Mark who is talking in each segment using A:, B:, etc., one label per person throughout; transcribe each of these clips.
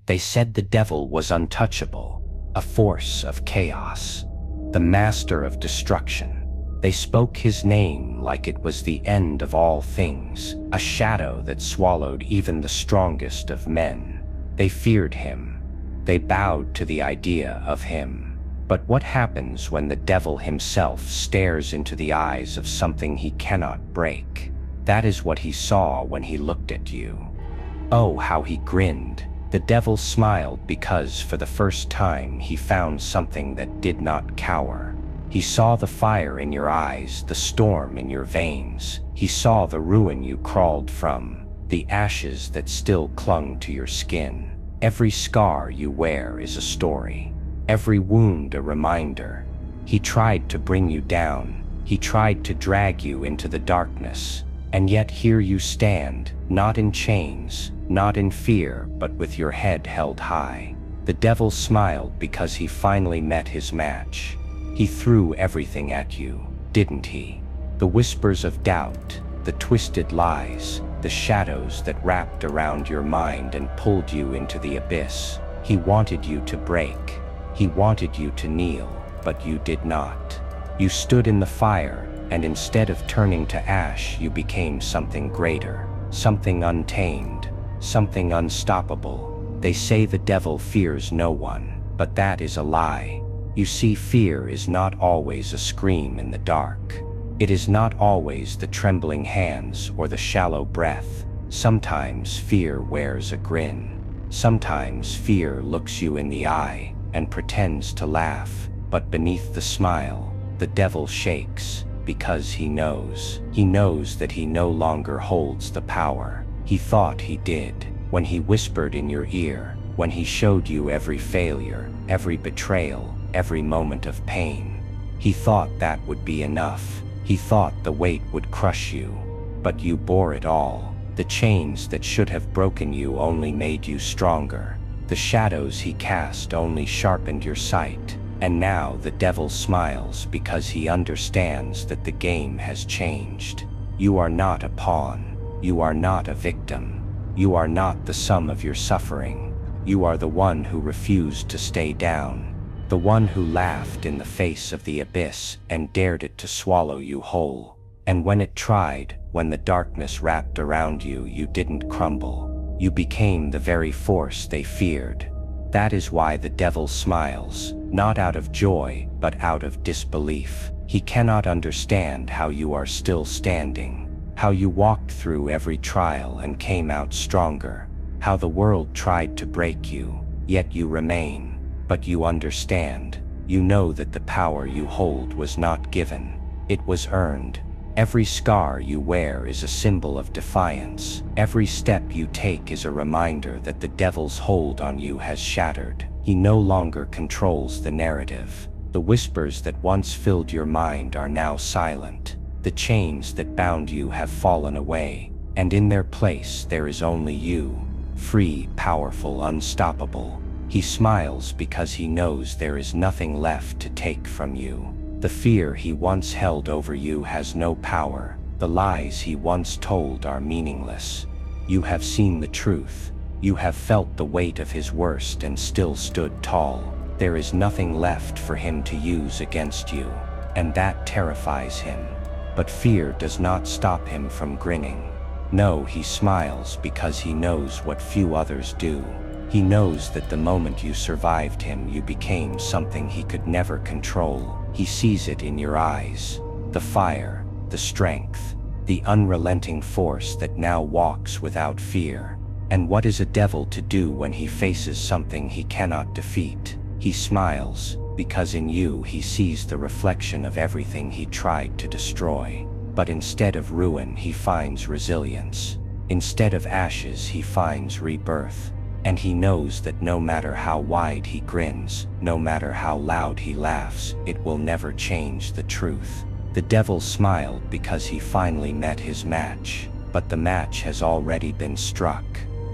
A: They said the devil was untouchable, a force of chaos, the master of destruction. They spoke his name like it was the end of all things, a shadow that swallowed even the strongest of men. They feared him. They bowed to the idea of him. But what happens when the devil himself stares into the eyes of something he cannot break? That is what he saw when he looked at you. Oh, how he grinned. The devil smiled because for the first time he found something that did not cower. He saw the fire in your eyes, the storm in your veins. He saw the ruin you crawled from, the ashes that still clung to your skin. Every scar you wear is a story, every wound a reminder. He tried to bring you down. He tried to drag you into the darkness. And yet here you stand, not in chains, not in fear, but with your head held high. The devil smiled because he finally met his match. He threw everything at you, didn't he? The whispers of doubt, the twisted lies, the shadows that wrapped around your mind and pulled you into the abyss. He wanted you to break. He wanted you to kneel, but you did not. You stood in the fire, and instead of turning to ash, you became something greater, something untamed, something unstoppable. They say the devil fears no one, but that is a lie. You see, fear is not always a scream in the dark. It is not always the trembling hands or the shallow breath. Sometimes fear wears a grin. Sometimes fear looks you in the eye and pretends to laugh, but beneath the smile, the devil shakes because he knows. He knows that he no longer holds the power he thought he did. When he whispered in your ear, when he showed you every failure, every betrayal, every moment of pain, he thought that would be enough. He thought the weight would crush you, but you bore it all. The chains that should have broken you only made you stronger. The shadows he cast only sharpened your sight. And now the devil smiles because he understands that the game has changed. You are not a pawn. You are not a victim. You are not the sum of your suffering. You are the one who refused to stay down. The one who laughed in the face of the abyss and dared it to swallow you whole. And when it tried, when the darkness wrapped around you, you didn't crumble. You became the very force they feared. That is why the devil smiles, not out of joy, but out of disbelief. He cannot understand how you are still standing, how you walked through every trial and came out stronger, how the world tried to break you, yet you remain. But you understand. You know that the power you hold was not given. It was earned. Every scar you wear is a symbol of defiance. Every step you take is a reminder that the devil's hold on you has shattered. He no longer controls the narrative. The whispers that once filled your mind are now silent. The chains that bound you have fallen away, and in their place there is only you, free, powerful, unstoppable. He smiles because he knows there is nothing left to take from you. The fear he once held over you has no power. The lies he once told are meaningless. You have seen the truth. You have felt the weight of his worst and still stood tall. There is nothing left for him to use against you, and that terrifies him. But fear does not stop him from grinning. No, he smiles because he knows what few others do. He knows that the moment you survived him, you became something he could never control. He sees it in your eyes. The fire, the strength, the unrelenting force that now walks without fear. And what is a devil to do when he faces something he cannot defeat? He smiles, because in you he sees the reflection of everything he tried to destroy. But instead of ruin, he finds resilience. Instead of ashes, he finds rebirth. And he knows that no matter how wide he grins, no matter how loud he laughs, it will never change the truth. The devil smiled because he finally met his match. But the match has already been struck.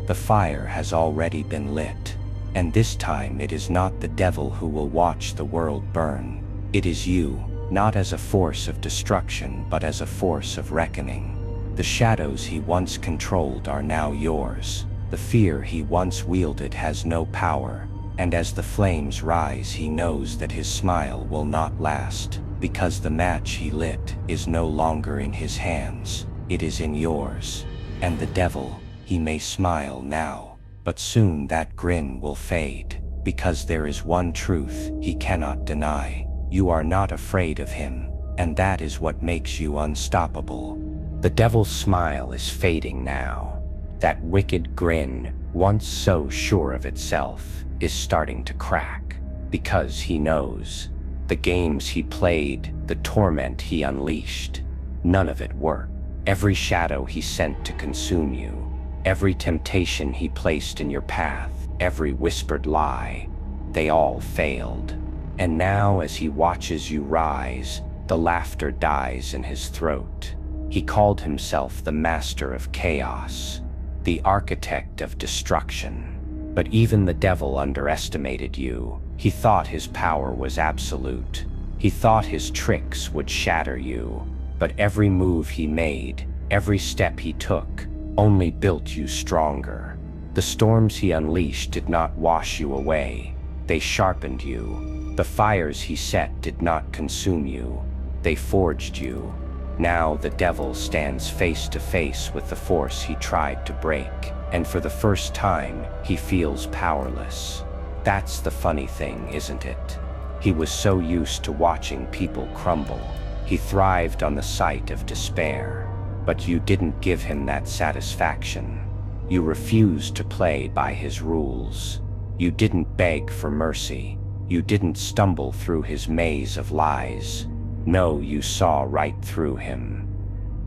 A: The fire has already been lit. And this time it is not the devil who will watch the world burn. It is you, not as a force of destruction, but as a force of reckoning. The shadows he once controlled are now yours. The fear he once wielded has no power, and as the flames rise he knows that his smile will not last, because the match he lit is no longer in his hands, it is in yours. And the devil, he may smile now, but soon that grin will fade, because there is one truth he cannot deny: you are not afraid of him, and that is what makes you unstoppable. The devil's smile is fading now. That wicked grin, once so sure of itself, is starting to crack, because he knows the games he played, the torment he unleashed, none of it worked. Every shadow he sent to consume you, every temptation he placed in your path, every whispered lie, they all failed. And now as he watches you rise, the laughter dies in his throat. He called himself the master of chaos, the architect of destruction. But even the devil underestimated you. He thought his power was absolute. He thought his tricks would shatter you. But every move he made, every step he took, only built you stronger. The storms he unleashed did not wash you away. They sharpened you. The fires he set did not consume you. They forged you. Now the devil stands face to face with the force he tried to break, and for the first time, he feels powerless. That's the funny thing, isn't it? He was so used to watching people crumble. He thrived on the sight of despair. But you didn't give him that satisfaction. You refused to play by his rules. You didn't beg for mercy. You didn't stumble through his maze of lies. No, you saw right through him.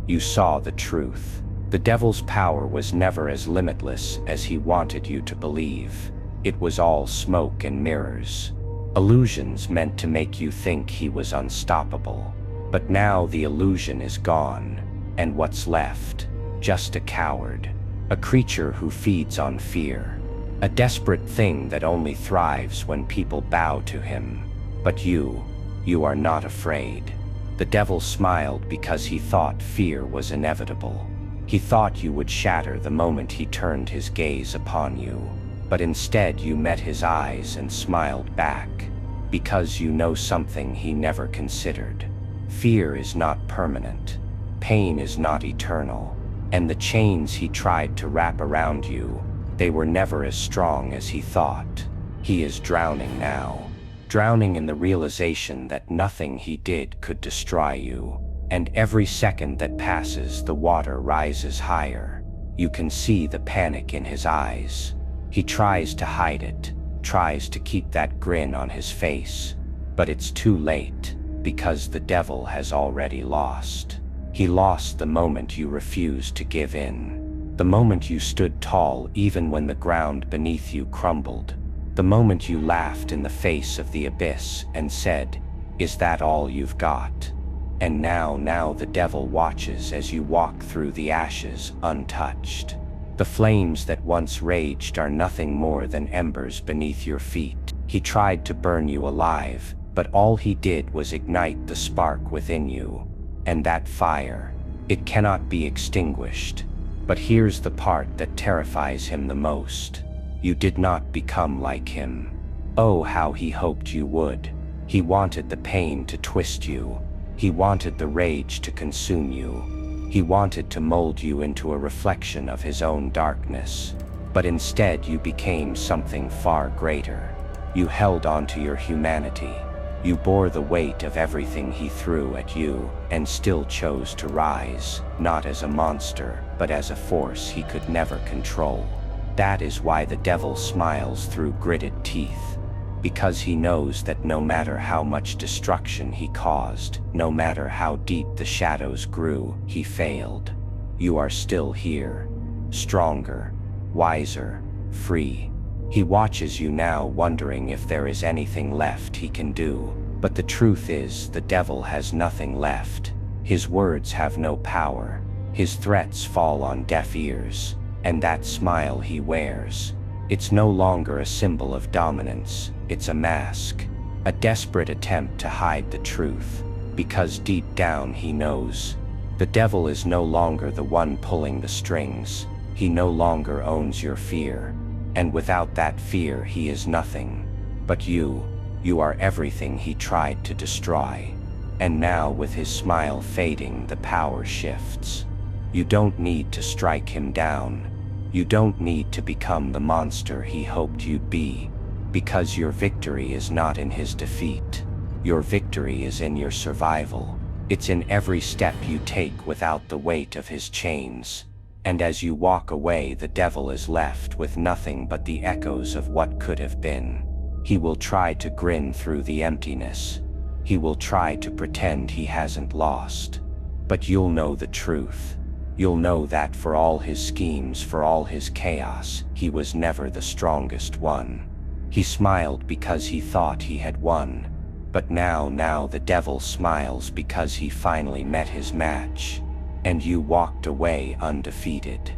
A: You saw the truth. The devil's power was never as limitless as he wanted you to believe. It was all smoke and mirrors. Illusions meant to make you think he was unstoppable. But now the illusion is gone, and what's left? Just a coward. A creature who feeds on fear. A desperate thing that only thrives when people bow to him. But you are not afraid. The devil smiled because he thought fear was inevitable. He thought you would shatter the moment he turned his gaze upon you. But instead you met his eyes and smiled back, because you know something he never considered. Fear is not permanent. Pain is not eternal. And the chains he tried to wrap around you, they were never as strong as he thought. He is drowning now. Drowning in the realization that nothing he did could destroy you. And every second that passes, the water rises higher. You can see the panic in his eyes. He tries to hide it, tries to keep that grin on his face. But it's too late, because the devil has already lost. He lost the moment you refused to give in. The moment you stood tall even when the ground beneath you crumbled. The moment you laughed in the face of the abyss and said, "Is that all you've got?" And now the devil watches as you walk through the ashes untouched. The flames that once raged are nothing more than embers beneath your feet. He tried to burn you alive, but all he did was ignite the spark within you. And that fire, it cannot be extinguished. But here's the part that terrifies him the most. You did not become like him. Oh, how he hoped you would. He wanted the pain to twist you. He wanted the rage to consume you. He wanted to mold you into a reflection of his own darkness. But instead you became something far greater. You held on to your humanity. You bore the weight of everything he threw at you, and still chose to rise, not as a monster, but as a force he could never control. That is why the devil smiles through gritted teeth. Because he knows that no matter how much destruction he caused, no matter how deep the shadows grew, he failed. You are still here, stronger, wiser, free. He watches you now, wondering if there is anything left he can do. But the truth is, the devil has nothing left. His words have no power. His threats fall on deaf ears. And that smile he wears, it's no longer a symbol of dominance, it's a mask. A desperate attempt to hide the truth. Because deep down he knows, the devil is no longer the one pulling the strings. He no longer owns your fear, and without that fear he is nothing. But you are everything he tried to destroy. And now with his smile fading, the power shifts. You don't need to strike him down. You don't need to become the monster he hoped you'd be, because your victory is not in his defeat. Your victory is in your survival. It's in every step you take without the weight of his chains. And as you walk away, the devil is left with nothing but the echoes of what could have been. He will try to grin through the emptiness. He will try to pretend he hasn't lost. But you'll know the truth. You'll know that for all his schemes, for all his chaos, he was never the strongest one. He smiled because he thought he had won. But now the devil smiles because he finally met his match. And you walked away undefeated.